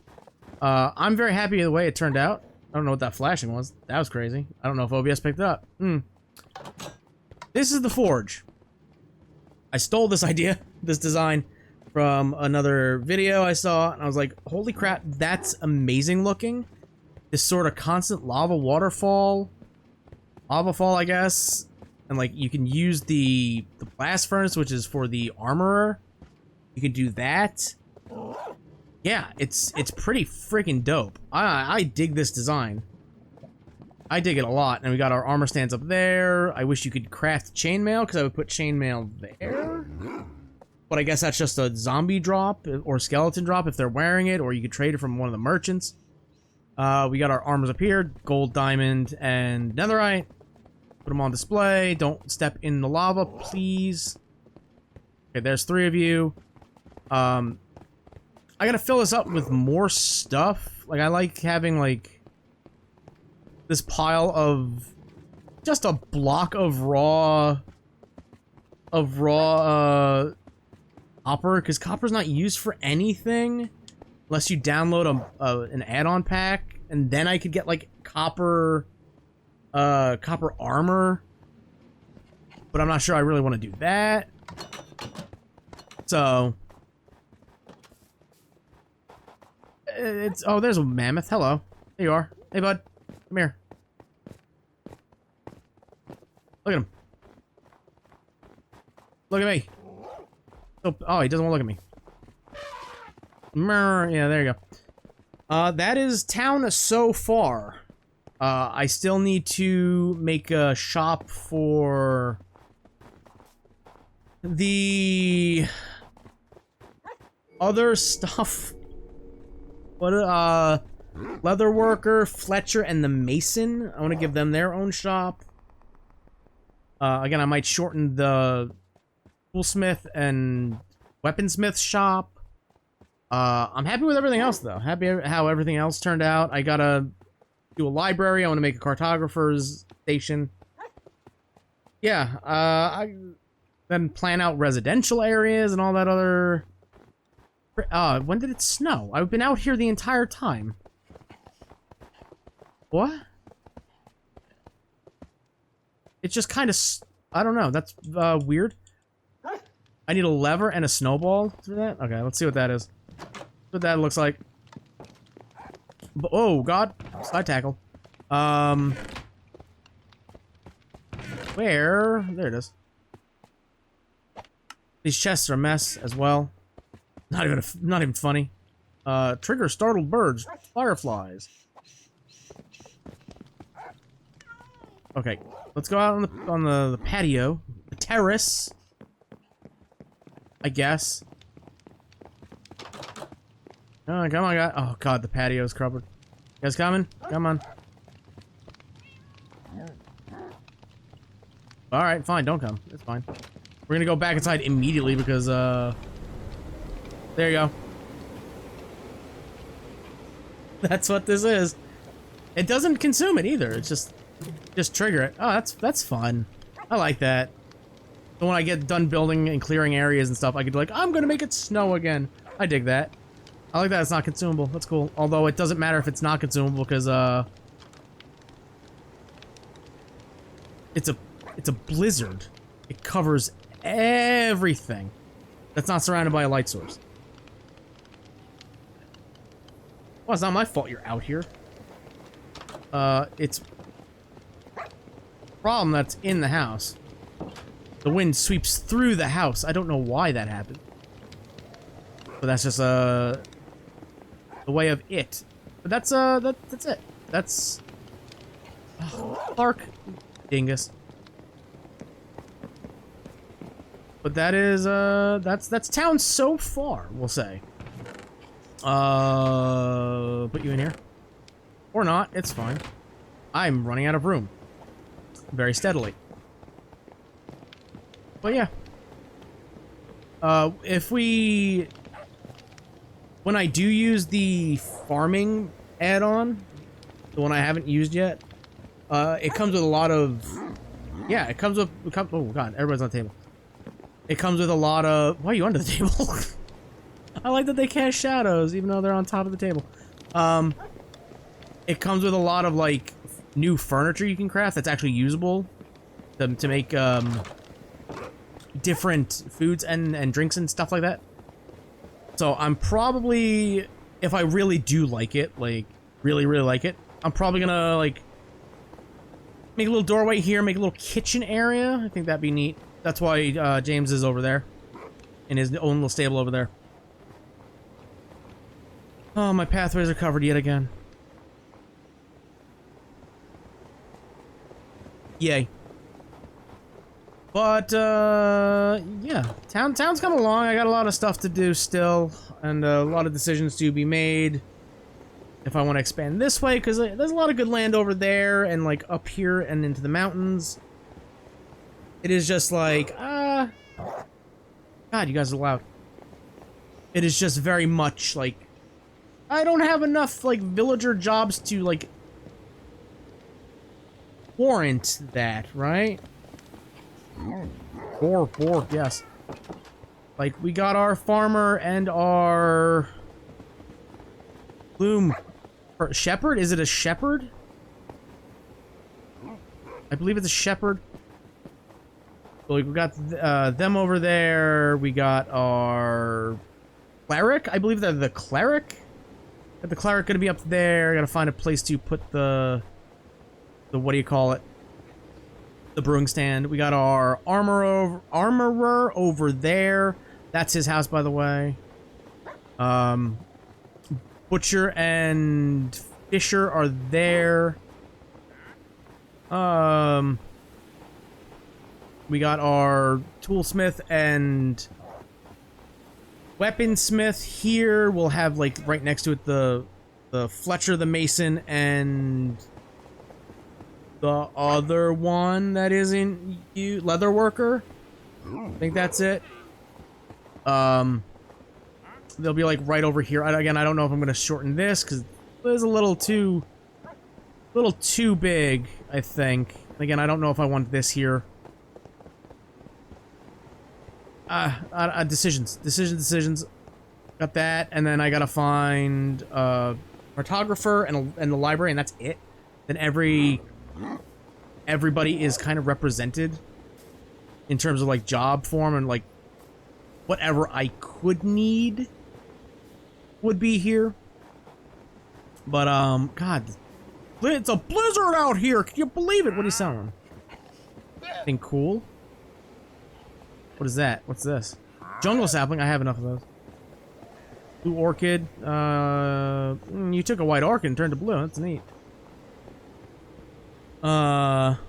I'm very happy with the way it turned out. I don't know what that flashing was. That was crazy. I don't know if OBS picked it up. This is the forge. I stole this idea, this design, from another video I saw, and I was like, holy crap, that's amazing looking. This sort of constant lava waterfall. Lava fall, I guess. And, like, you can use the blast furnace, which is for the armorer. You can do that. Yeah, it's pretty freaking dope. I dig this design. I dig it a lot. And we got our armor stands up there. I wish you could craft chainmail, because I would put chainmail there. But I guess that's just a zombie drop or skeleton drop if they're wearing it, or you could trade it from one of the merchants. We got our armors up here, gold, diamond, and netherite. Put them on display. Don't step in the lava, please. Okay, there's 3 of you. I gotta fill this up with more stuff. Like, I like having, like, this pile of just a block of raw copper, because copper's not used for anything unless you download an add-on pack, and then I could get, like, copper armor, but I'm not sure I really want to do that. So it's... Oh, there's a mammoth. Hello. There you are. Hey, bud. Come here. Look at him. Look at me. Oh, he doesn't want to look at me. Yeah, there you go. That is town so far. I still need to make a shop for other stuff. What, Leatherworker, Fletcher, and the Mason. I want to give them their own shop. Again, I might shorten the Toolsmith and Weaponsmith shop. I'm happy with everything else, though. Happy how everything else turned out. I gotta do a library. I want to make a cartographer's station. Yeah, I then plan out residential areas and all that other... when did it snow? I've been out here the entire time. What? It's just kind of... I don't know. That's, weird. I need a lever and a snowball for that? Okay, let's see what that is. What that looks like. Oh, God. Side tackle. Where? There it is. These chests are a mess as well. Not even funny. Trigger startled birds. Fireflies. Okay, let's go out on the patio. The terrace. I guess. Oh, come on, guys. Oh, God, the patio's covered. You guys coming? Come on. Alright, fine, don't come. It's fine. We're gonna go back inside immediately because, there you go. That's what this is. It doesn't consume it either. It's just trigger it. Oh, that's fun. I like that. So when I get done building and clearing areas and stuff, I could be like, I'm gonna make it snow again. I dig that. I like that it's not consumable. That's cool. Although it doesn't matter if it's not consumable because it's a blizzard. It covers everything that's not surrounded by a light source. Well, it's not my fault you're out here. It's problem that's in the house. The wind sweeps through the house. I don't know why that happened. But that's just the way of it. But that's that's it. That's Clark dingus. But that is that's town so far, we'll say. Put you in here. Or not, it's fine. I'm running out of room. Very steadily. But yeah. When I do use the farming add-on, the one I haven't used yet, it comes with a lot of... Yeah, it comes with... oh god, everybody's on the table. It comes with a lot of... Why are you under the table? I like that they cast shadows, even though they're on top of the table. It comes with a lot of, like, new furniture you can craft that's actually usable to make, different foods and drinks and stuff like that. So I'm probably, if I really do like it, like, really like it, I'm probably gonna, like, make a little doorway here, make a little kitchen area. I think that'd be neat. That's why, James is over there. In his own little stable over there. Oh, my pathways are covered yet again. Yay. But, yeah. Town's coming along. I got a lot of stuff to do still. And a lot of decisions to be made. If I want to expand this way, because there's a lot of good land over there. And, like, up here and into the mountains. It is just like, God, you guys are loud. It is just very much, like, I don't have enough, like, villager jobs to, like, warrant that, right? Boar, yes. Like, we got our farmer and our... Bloom... shepherd? Is it a shepherd? I believe it's a shepherd. We got them over there. We got our cleric. I believe they're the cleric. Got the cleric gonna be up there. Gotta find a place to put the what do you call it? The brewing stand. We got our armorer over there. That's his house, by the way. Butcher and Fisher are there. We got our toolsmith and weaponsmith here. We'll have, like, right next to it the Fletcher the Mason and the other one that isn't you, leather worker. I think that's it. They'll be like right over here. Again, I don't know if I'm gonna shorten this because it's a little too big, I think. Again, I don't know if I want this here. Decisions. Got that, and then I gotta find cartographer and the library, and that's it. Then everybody is kind of represented in terms of like job form, and like whatever I could need would be here. But God, it's a blizzard out here. Can you believe it? What are you selling? Anything cool? What is that? What's this? Jungle sapling. I have enough of those. Blue orchid. You took a white orchid and turned to blue. That's neat. What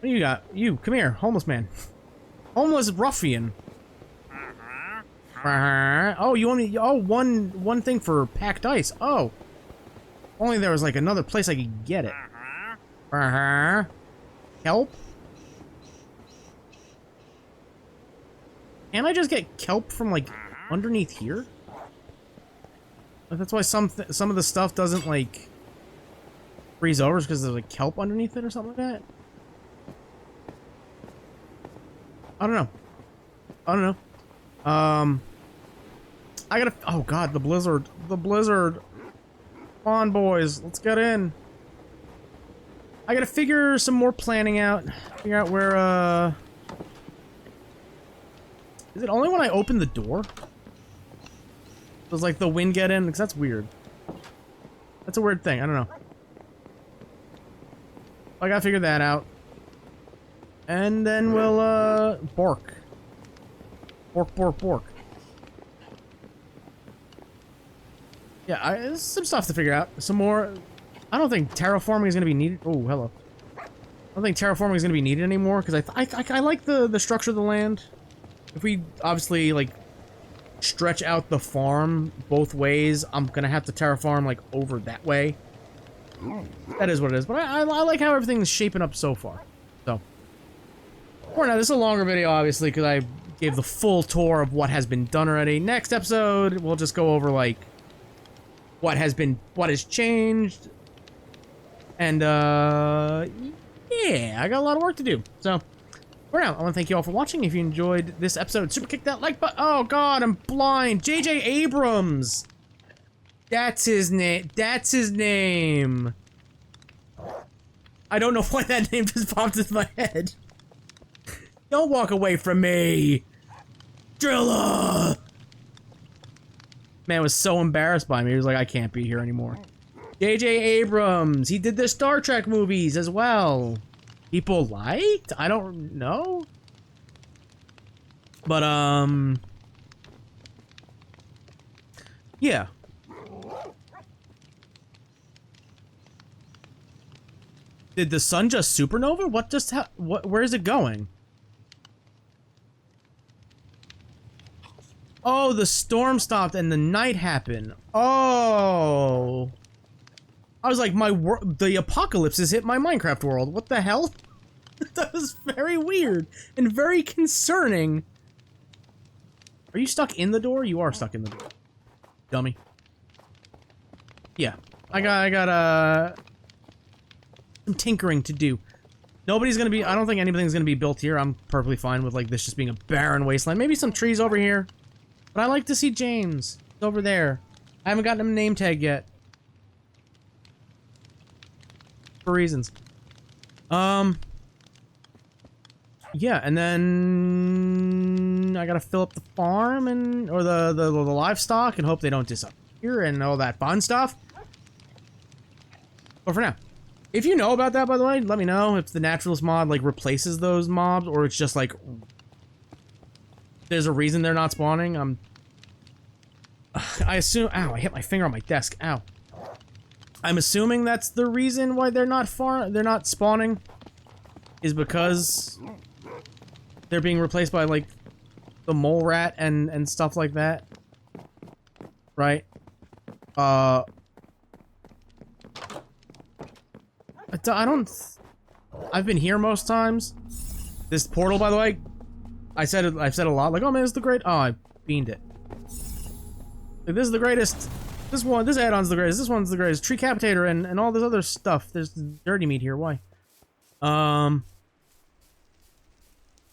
do you got? You, come here, homeless man. Homeless ruffian. Oh, you only one thing for packed ice. Oh, only there was like another place I could get it. Kelp. Can I just get kelp from like underneath here? That's why some of the stuff doesn't like freeze over, because there's like kelp underneath it or something like that. I don't know. I gotta. Oh God, the blizzard. Come on, boys, let's get in. I gotta figure some more planning out. Figure out where. Is it only when I open the door? Does like the wind get in? Because that's weird. That's a weird thing. I don't know. I gotta figure that out. And then we'll, bork. Bork. Yeah, there's some stuff to figure out. Some more. I don't think terraforming is gonna be needed. Oh, hello. I don't think terraforming is gonna be needed anymore, because I like the structure of the land. If we obviously like stretch out the farm both ways, I'm gonna have to terraform like over that way. That is what it is. But I like how everything's shaping up so far. So for now, this is a longer video, obviously, because I gave the full tour of what has been done already. Next episode, we'll just go over like what has changed, and yeah, I got a lot of work to do. So for now, I want to thank you all for watching. If you enjoyed this episode, super kick that like button. Oh God, I'm blind. J.J. Abrams. That's his name. That's his name. I don't know why that name just popped into my head. Don't walk away from me. Drilla. Man was so embarrassed by me. He was like, I can't be here anymore. J.J. Abrams. He did the Star Trek movies as well. People liked? I don't know. But, yeah. Did the sun just supernova? What just where is it going? Oh, the storm stopped and the night happened. Oh. I was like, the apocalypse has hit my Minecraft world. What the hell? That was very weird and very concerning. Are you stuck in the door? You are stuck in the door. Dummy. Yeah. I got some tinkering to do. Nobody's gonna be, I don't think anything's gonna be built here. I'm perfectly fine with like this just being a barren wasteland. Maybe some trees over here. But I like to see James. He's over there. I haven't gotten him a name tag yet. For reasons. Yeah, and then I gotta fill up the farm or the livestock and hope they don't disappear and all that fun stuff. But for now, if you know about that, by the way, let me know if the naturalist mod like replaces those mobs, or it's just like there's a reason they're not spawning. I assume. Ow! I hit my finger on my desk. Ow! I'm assuming that's the reason why they're not spawning, is because they're being replaced by like the mole rat and stuff like that. right? I don't... I've been here most times. This portal, by the way, I've said a lot, like, oh man, this is the great... Oh, I beamed it. Like, this is the greatest... This add-on's the greatest. This one's the greatest. Tree Capitator and all this other stuff. There's dirty meat here. Why?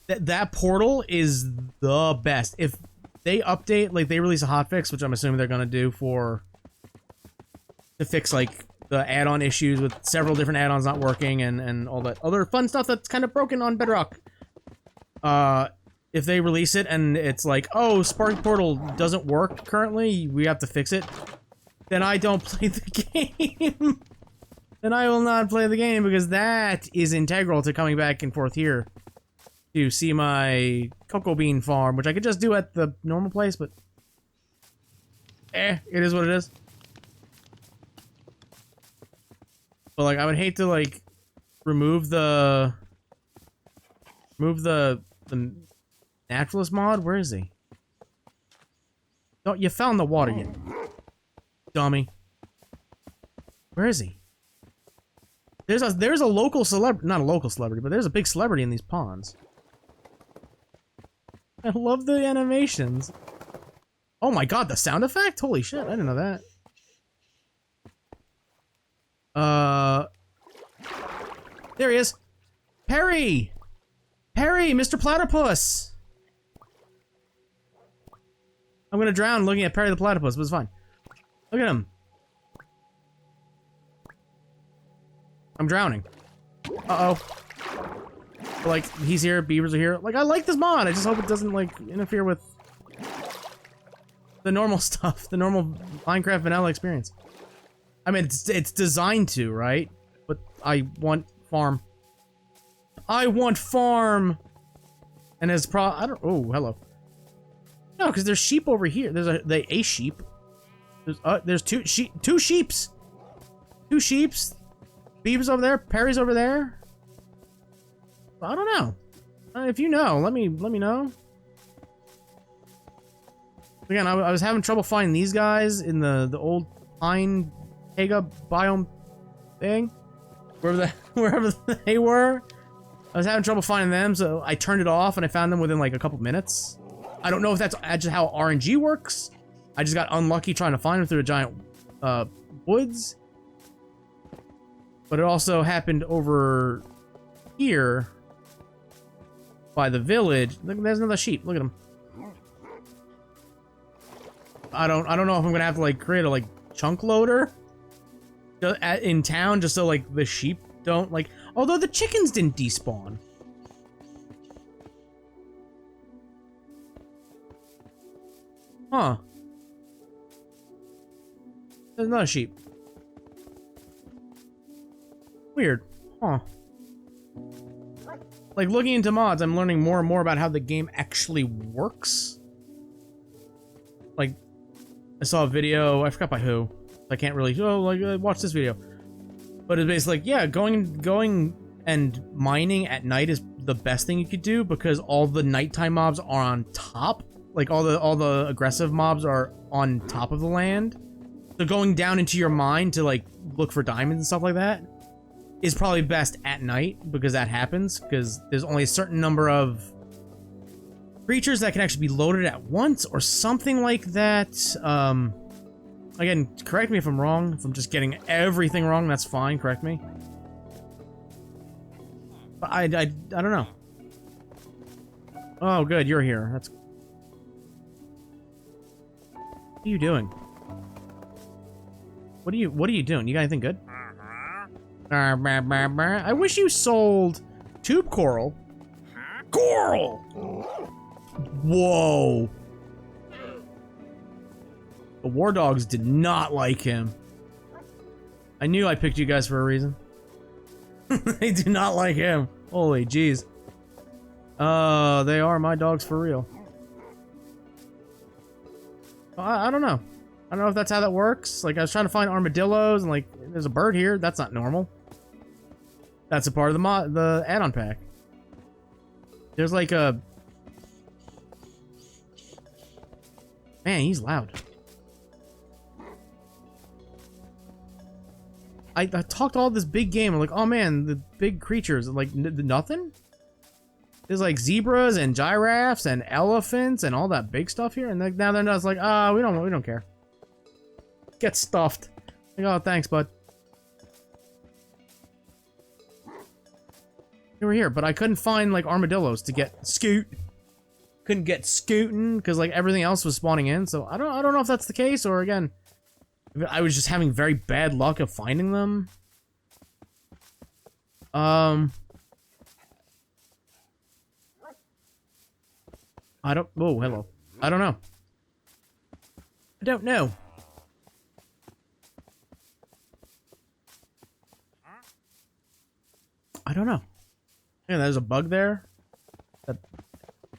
That portal is the best. If they update, like, they release a hotfix, which I'm assuming they're gonna do to fix, like, the add-on issues with several different add-ons not working and all that other fun stuff that's kind of broken on Bedrock. If they release it and it's like, oh, Spark Portal doesn't work currently, we have to fix it, then I don't play the game. Then I will not play the game, because that is integral to coming back and forth here to see my cocoa bean farm, which I could just do at the normal place, but it is what it is. But, like, I would hate to, like, remove the naturalist mod. Where is he? Oh, you fell in the water, you dummy. Where is he? There's a local celebrity, not a local celebrity, but there's a big celebrity in these ponds. I love the animations. Oh my god, the sound effect? Holy shit, I didn't know that. There he is. Perry! Perry, Mr. Platypus! I'm gonna drown looking at Perry the Platypus, but it's fine. Look at him. I'm drowning. Uh-oh. Like, he's here, beavers are here. Like, I like this mod, I just hope it doesn't, like, interfere with the normal stuff, the normal Minecraft vanilla experience. I mean, it's designed to, right? But I want farm. I want farm! And as I don't... Oh, hello. No, because there's sheep over here. There's a sheep. There's two sheeps! Two sheeps. Beavers over there. Perry's over there. I don't know. If you know, let me know. Again, I was having trouble finding these guys in the old pine taiga biome thing, wherever they were. I was having trouble finding them, so I turned it off and I found them within like a couple minutes. I don't know if that's just how RNG works. I just got unlucky trying to find them through a giant woods. But it also happened over here by the village. Look, there's another sheep. Look at him. I don't know if I'm gonna have to like create a like chunk loader in town just so like the sheep don't like. Although the chickens didn't despawn. Huh. There's another sheep. Weird. Huh. Like, looking into mods, I'm learning more and more about how the game actually works. Like, I saw a video, I forgot by who. I can't really, watch this video. But it's basically like, yeah, going and mining at night is the best thing you could do because all the nighttime mobs are on top. Like, all the aggressive mobs are on top of the land. So going down into your mine to, like, look for diamonds and stuff like that is probably best at night because that happens, because there's only a certain number of creatures that can actually be loaded at once or something like that. Again, correct me if I'm wrong. If I'm just getting everything wrong, that's fine. Correct me. But I don't know. Oh, good. You're here. That's... What are you doing? What are you doing? You got anything good? I wish you sold tube coral. Coral! Whoa. The war dogs did not like him. I knew I picked you guys for a reason. They do not like him. Holy jeez. They are my dogs for real. I don't know. I don't know if that's how that works. Like, I was trying to find armadillos and, like, there's a bird here. That's not normal. That's a part of the add-on pack. There's like a... Man, he's loud. I talked all this big game. I'm like, oh man, the big creatures. Like, nothing? There's like zebras and giraffes and elephants and all that big stuff here. And now they're just like, we don't care. Get stuffed. Like, oh, thanks, bud. They were here, but I couldn't find like armadillos to get scoot. Couldn't get scooting because like everything else was spawning in. So I don't know if that's the case, or again, I was just having very bad luck of finding them. I don't. Oh, hello. I don't know. I don't know. I don't know. Yeah, there's a bug there.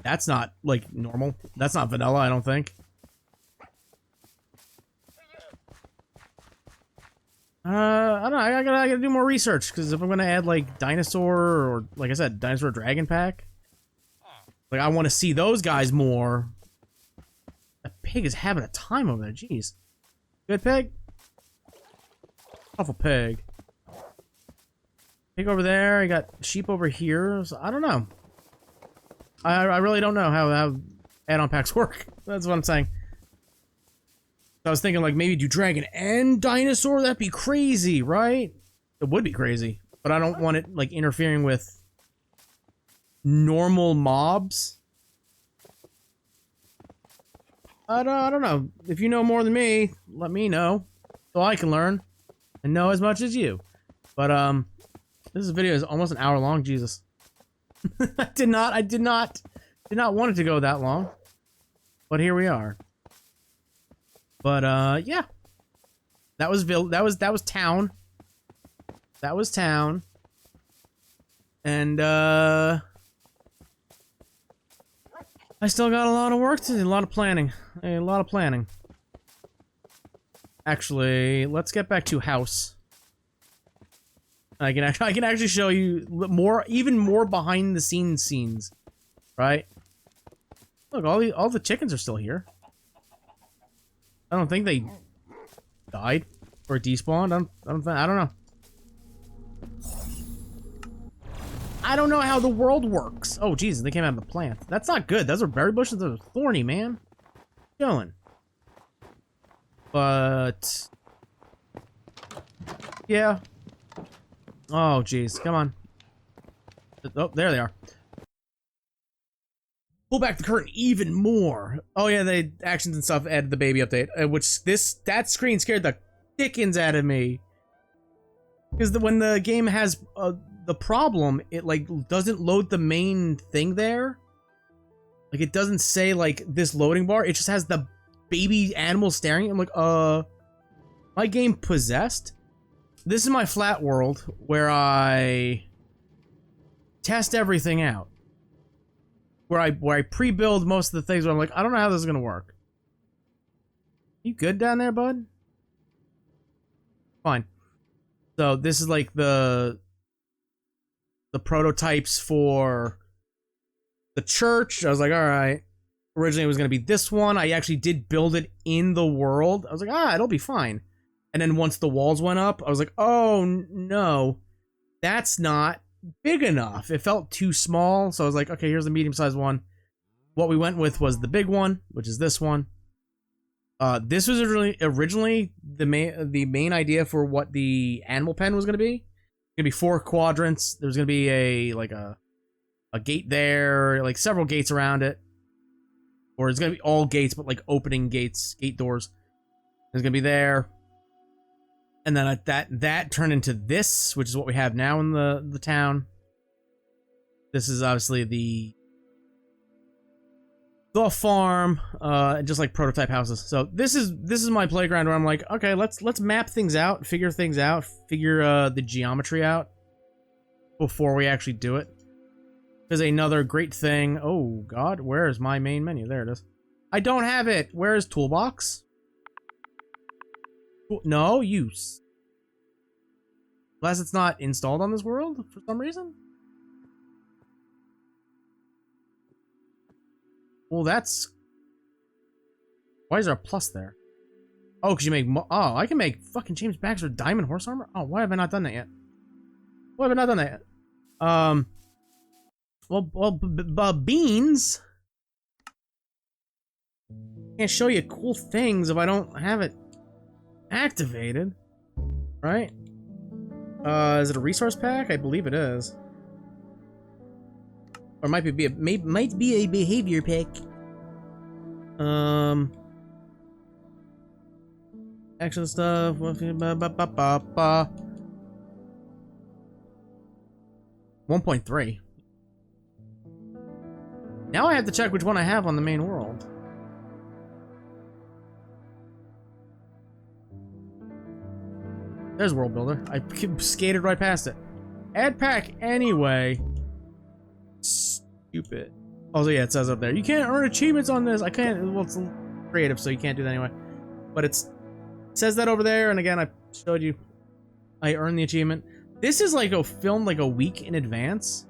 That's not like normal. That's not vanilla, I don't think. I don't know. I gotta do more research because if I'm gonna add like dinosaur or like I said, dinosaur dragon pack, like I want to see those guys more. That pig is having a time over there. Jeez, good pig. Awful pig. Pig over there. I got sheep over here. So I don't know. I really don't know how add-on packs work. That's what I'm saying. I was thinking like maybe do dragon and dinosaur. That'd be crazy, right? It would be crazy, but I don't want it like interfering with normal mobs. I don't know. If you know more than me, let me know so I can learn and know as much as you. But this video is almost an hour long. Jesus. I did not want it to go that long, but here we are. But yeah, that was town. That was town, and I still got a lot of work to do, a lot of planning, Actually, let's get back to house. I can actually show you more, even more behind the scenes, right? Look, all the chickens are still here. I don't think they died or despawned. I don't know. I don't know how the world works. Oh, Jesus, they came out of the plant. That's not good. Those are berry bushes. Those are thorny, man. Chilling. But yeah. Oh, jeez. Come on. Oh, there they are. Pull back the curtain even more. Oh yeah, they actions and stuff added the baby update, which that screen scared the dickens out of me. Because when the game has the problem, it like doesn't load the main thing there. Like it doesn't say like this loading bar. It just has the baby animal staring. I'm like, my game possessed. This is my flat world where I test everything out. Where I pre-build most of the things where I'm like, I don't know how this is gonna work. You good down there, bud? Fine. So this is like the prototypes for the church. I was like, alright. Originally it was gonna be this one. I actually did build it in the world. I was like, it'll be fine. And then once the walls went up, I was like, oh no, that's not big enough. It felt too small, so I was like, okay, here's the medium-sized one. What we went with was the big one, which is this one. This was originally the main idea for what the animal pen was going to be. It's going to be 4 quadrants. There's going to be a gate there, like several gates around it. Or it's going to be all gates, but like opening gates, gate doors. It's going to be there. And then that turned into this, which is what we have now in the town. This is obviously the farm, just like prototype houses. So this is my playground where I'm like, okay, let's map things out, figure things out, figure the geometry out before we actually do it. Because another great thing. Oh God, where is my main menu? There it is. I don't have it. Where is toolbox? No use. Unless it's not installed on this world for some reason. Well, that's... Why is there a plus there? Oh, because you make oh, I can make fucking James Baxter diamond horse armor? Oh, why have I not done that yet? Why have I not done that yet? Well, beans. Can't show you cool things if I don't have it activated, right? Is it a resource pack? I believe it is. Or might be a behavior pack. Action stuff. 1.3. Now I have to check which one I have on the main world. There's World Builder. I skated right past it. Add pack anyway. Stupid. Oh, so yeah, it says up there. You can't earn achievements on this. I can't. Well, it's creative, so you can't do that anyway. But it says that over there, and again, I showed you. I earned the achievement. This is like a film like a week in advance.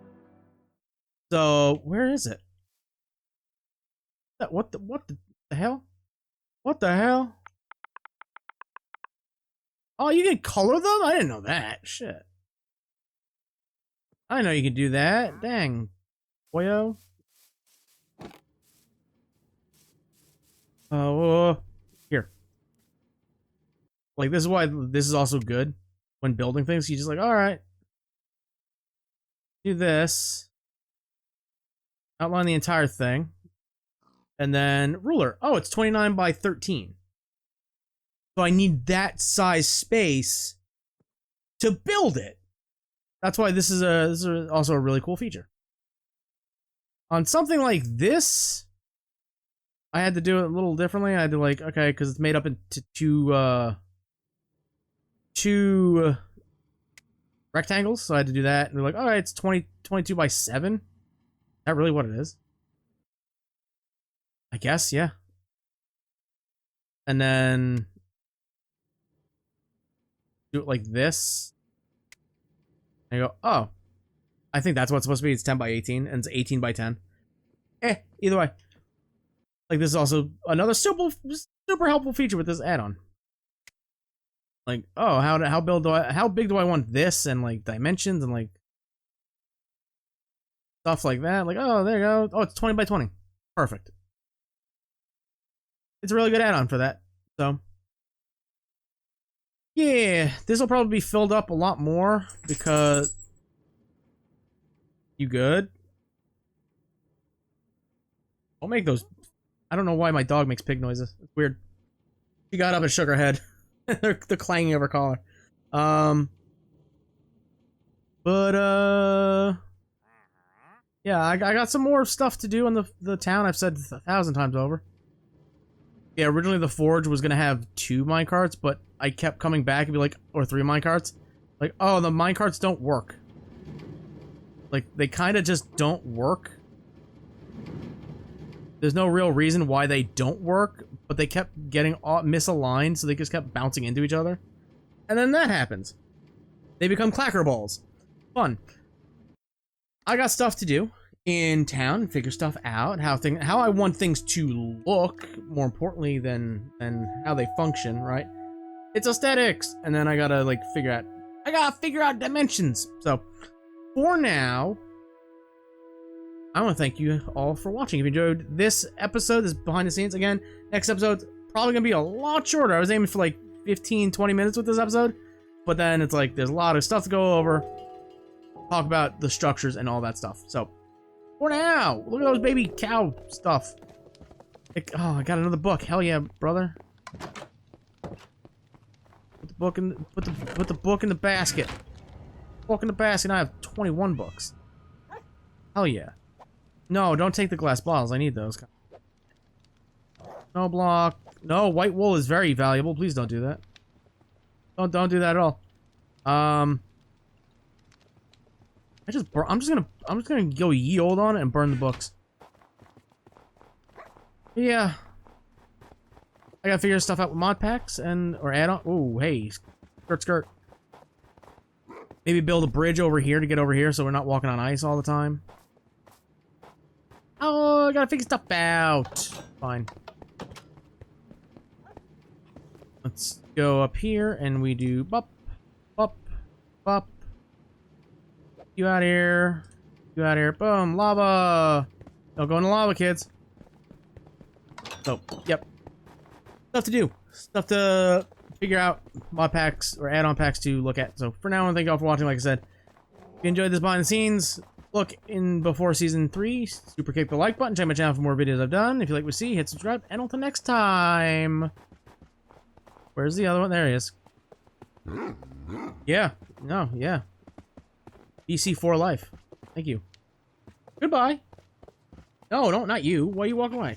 So where is it? What the hell? What the hell? Oh, you can color them? I didn't know that. Shit. I know you can do that. Dang. Boyo. Oh, here. Like, this is why this is also good when building things. You just like, all right. Do this. Outline the entire thing. And then ruler. Oh, it's 29 by 13. So I need that size space to build it. That's why this is also a really cool feature. On something like this, I had to do it a little differently. I had to like, okay, because it's made up into two rectangles, so I had to do that. And they're like, all right, it's 22 by 7. Is that really what it is? I guess, yeah. And then do it like this. And you go, oh, I think that's what it's supposed to be. It's 10 by 18, and it's 18 by 10. Either way. Like, this is also another super helpful feature with this add-on. Like, oh, how big do I want this, and like dimensions and like stuff like that. Like, oh, there you go. Oh, it's 20 by 20. Perfect. It's a really good add-on for that. So yeah, this will probably be filled up a lot more because you good? Don't make those. I don't know why my dog makes pig noises. It's weird. She got up and shook her head. they're clanging of her collar. Yeah, I got some more stuff to do in the town. I've said 1,000 times over. Yeah, originally the forge was gonna have 2 minecarts, but I kept coming back and be like, or 3 minecarts. Like, oh, the minecarts don't work. Like, they kind of just don't work. There's no real reason why they don't work, but they kept getting misaligned, so they just kept bouncing into each other. And then that happens. They become clacker balls. Fun. I got stuff to do in town, figure stuff out, how I want things to look, more importantly than how they function, right? It's aesthetics, and then I gotta like figure out dimensions. So for now, I want to thank you all for watching. If you enjoyed this episode, this behind the scenes, again, next episode's probably gonna be a lot shorter. I was aiming for like 15-20 minutes with this episode, but then it's like there's a lot of stuff to go over, talk about the structures and all that stuff. So for now, look at those baby cow stuff. Oh, I got another book. Hell yeah, brother. Put the book in. Put the book in the basket. Book in the basket. I have 21 books. Hell yeah. No, don't take the glass bottles. I need those. No block. No, white wool is very valuable. Please don't do that. Don't do that at all. I'm just gonna go ye old on it and burn the books. Yeah. I gotta figure stuff out with mod packs or add-on. Oh, hey, skirt. Maybe build a bridge over here to get over here so we're not walking on ice all the time. Oh, I gotta figure stuff out. Fine. let's go up here and we do bop, bop, bop. You out here. You out here. Boom. Lava. Don't go in the lava, kids. So, yep. Stuff to do. Stuff to figure out, mod packs or add-on packs to look at. So for now, I want to thank y'all for watching. Like I said, if you enjoyed this behind the scenes look in before season 3, super kick the like button. Check my channel for more videos I've done. If you like what you see, hit subscribe. And until next time. Where's the other one? There he is. Yeah. No, yeah. BC4 life. Thank you. Goodbye. No, not you. Why are you walking away?